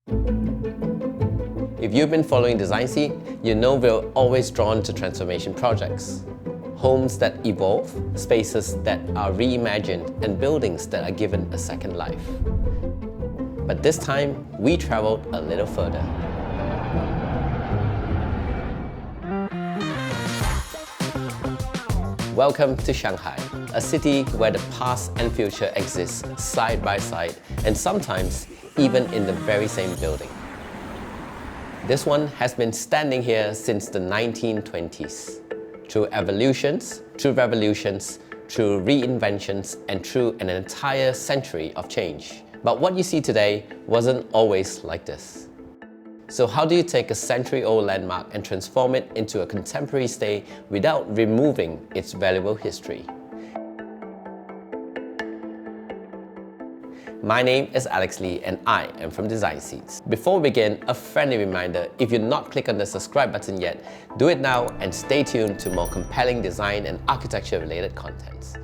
If you've been following Design Seed, you know we're always drawn to transformation projects. Homes that evolve, spaces that are reimagined, and buildings that are given a second life. But this time, we traveled a little further. Welcome to Shanghai, a city where the past and future exist side by side, and sometimes even in the very same building. This one has been standing here since the 1920s. Through evolutions, through revolutions, through reinventions, and through an entire century of change. But what you see today wasn't always like this. So how do you take a century-old landmark and transform it into a contemporary stay without removing its valuable history? My name is Alex Lee and I am from Design Seeds. Before we begin, a friendly reminder, if you've not clicked on the subscribe button yet, do it now and stay tuned to more compelling design and architecture related contents.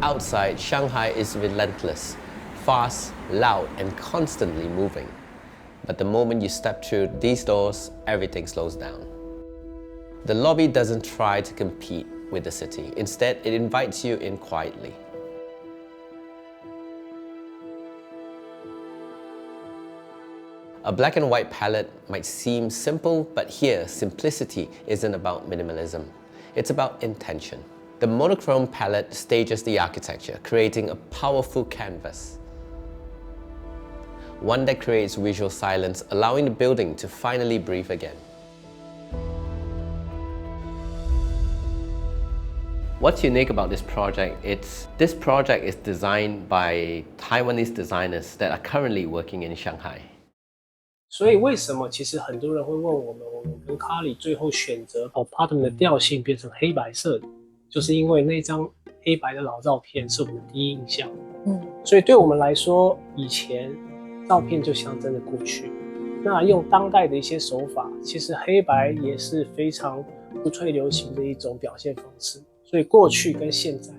Outside, Shanghai is relentless, fast, loud, and constantly moving. But the moment you step through these doors, everything slows down. The lobby doesn't try to compete with the city. Instead, it invites you in quietly. A black and white palette might seem simple, but here, simplicity isn't about minimalism. It's about intention. The monochrome palette stages the architecture, creating a powerful canvas. One that creates visual silence, allowing the building to finally breathe again. What's unique about this project? This project is designed by Taiwanese designers that are currently working in Shanghai. 所以为什么其实很多人会问我们跟卡里最后选择 Apartment 的调性变成黑白色的？就是因为那张黑白的老照片是我们的第一印象，所以对我们来说，以前照片就象征着过去。那用当代的一些手法，其实黑白也是非常不退流行的一种表现方式。所以过去跟现在，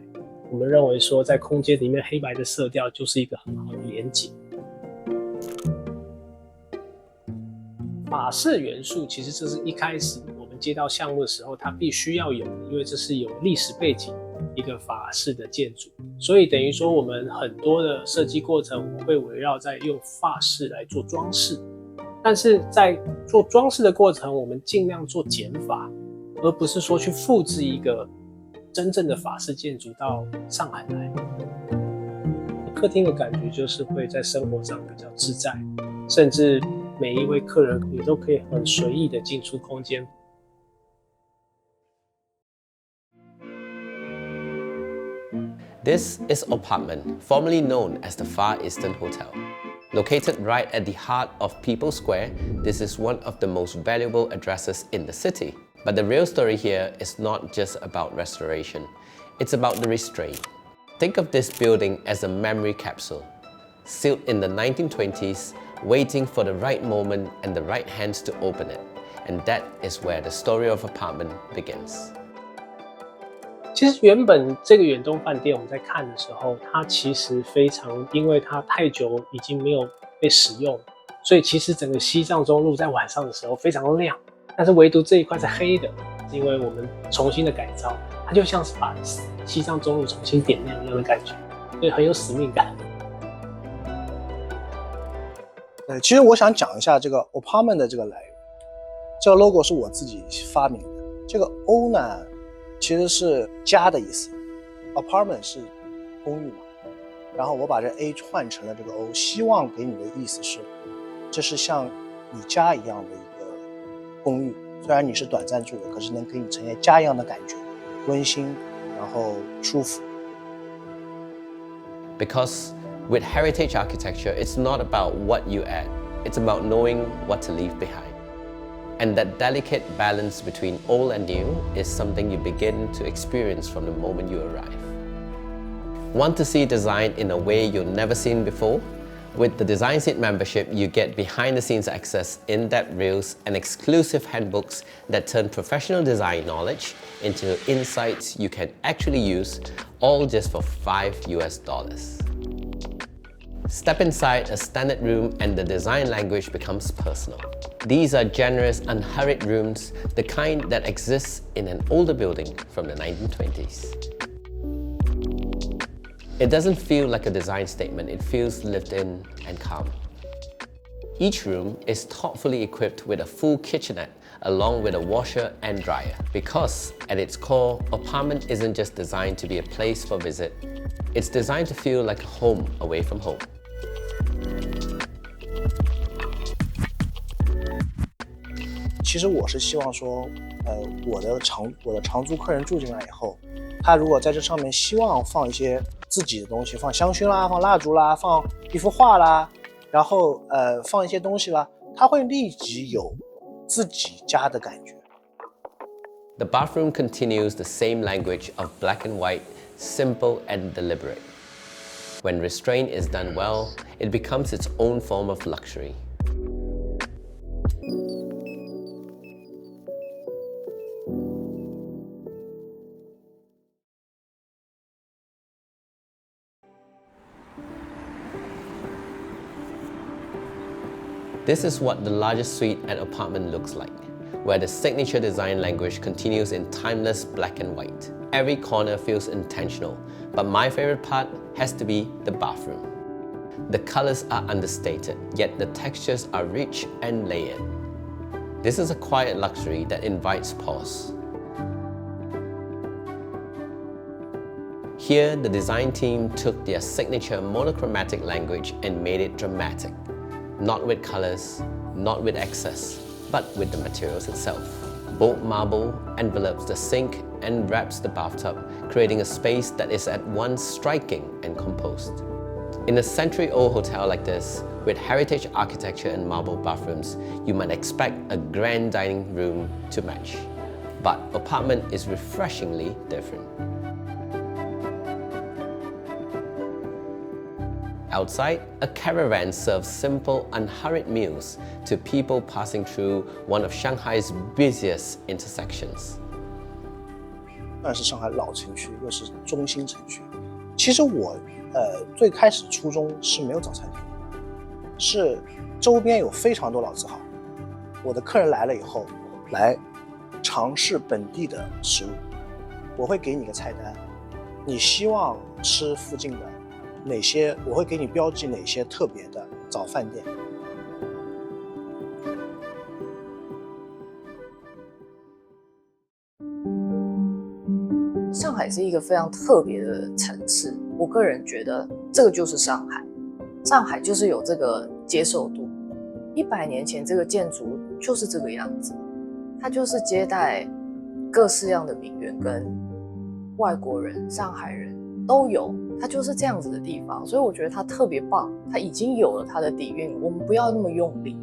我们认为说在空间里面黑白的色调就是一个很好的连结。法式元素其实这是一开始我们接到项目的时候，它必须要有的，因为这是有历史背景一个法式的建筑，所以等于说我们很多的设计过程，我们会围绕在用法式来做装饰，但是在做装饰的过程，我们尽量做减法，而不是说去复制一个真正的法式建筑到上海来。客厅的感觉就是会在生活上比较自在，甚至每一位客人也都可以很随意的进出空间。This is OPARTMENT, formerly known as the Far Eastern Hotel. Located right at the heart of People's Square, this is one of the most valuable addresses in the city. But the real story here is not just about restoration, it's about the restraint. Think of this building as a memory capsule, sealed in the 1920s, waiting for the right moment and the right hands to open it. And that is where the story of Apartment begins. 其实原本这个远东饭店我们在看的时候，它其实非常，因为它太久已经没有被使用，所以其实整个西藏中路在晚上的时候非常亮，但是唯独这一块是黑的，是因为我们重新的改造，它就像是把西藏中路重新点亮一样的感觉，所以很有使命感。其实我想讲一下这个 Apartment 的这个来源。这个 logo 是我自己发明的。这个 O 呢，其实是家的意思 ，Apartment 是公寓嘛。然后我把这 A 换成了这个 O， 希望给你的意思是，这是像你家一样的一个公寓。虽然你是短暂住的，可是能给你呈现家一样的感觉，温馨，然后舒服。Because with heritage architecture, it's not about what you add, it's about knowing what to leave behind. And that delicate balance between old and new is something you begin to experience from the moment you arrive. Want to see design in a way you've never seen before? With the Design Seat membership, you get behind-the-scenes access, in-depth reels, and exclusive handbooks that turn professional design knowledge into insights you can actually use, all just for $5. Step inside a standard room and the design language becomes personal. These are generous, unhurried rooms, the kind that exists in an older building from the 1920s. It doesn't feel like a design statement, it feels lived in and calm. Each room is thoughtfully equipped with a full kitchenette along with a washer and dryer, because at its core, Apartment isn't just designed to be a place for visit, it's designed to feel like a home away from home.其实我是希望说，我的长租客人住进来以后，他如果在这上面希望放一些自己的东西，放香薰啦，放蜡烛啦，放一幅画啦，然后放一些东西啦，他会立即有自己家的感觉。The bathroom continues the same language of black and white, simple and deliberate. When restraint is done well, it becomes its own form of luxury. This is what the largest suite at Apartment looks like, where the signature design language continues in timeless black and white. Every corner feels intentional, but my favorite part has to be the bathroom. The colors are understated, yet the textures are rich and layered. This is a quiet luxury that invites pause. Here, the design team took their signature monochromatic language and made it dramatic. Not with colors, not with excess, but with the materials itself. Bold marble envelopes the sink and wraps the bathtub, creating a space that is at once striking and composed. In a century-old hotel like this, with heritage architecture and marble bathrooms, you might expect a grand dining room to match. But Apartment is refreshingly different. Outside, a caravan serves simple, unhurried meals to people passing through one of Shanghai's busiest intersections. 那是上海老城区，又是中心城区。其实我最开始初衷是没有早餐厅的，是周边有非常多老字号。我的客人来了以后，来尝试本地的食物，我会给你个菜单，你希望吃附近的哪些，我会给你标记哪些特别的早饭店。上海是一个非常特别的城市，我个人觉得这个就是上海。上海就是有这个接受度。100年前这个建筑就是这个样子，它就是接待各式样的名媛跟外国人、上海人都有。它就是这样子的地方，所以我觉得它特别棒，它已经有了它的底蕴，我们不要那么用力。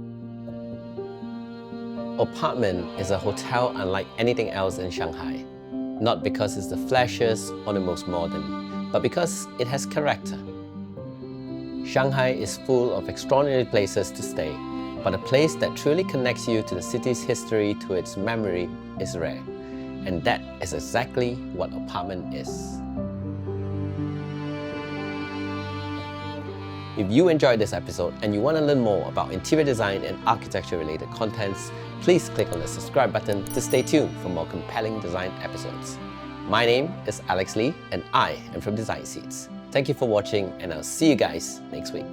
Apartment is a hotel unlike anything else in Shanghai, not because it's the flashiest or the most modern, but because it has character. Shanghai is full of extraordinary places to stay, but a place that truly connects you to the city's history, to its memory, is rare. And that is exactly what Apartment is. If you enjoyed this episode and you want to learn more about interior design and architecture related contents, please click on the subscribe button to stay tuned for more compelling design episodes. My name is Alex Lee and I am from Design Seats. Thank you for watching and I'll see you guys next week.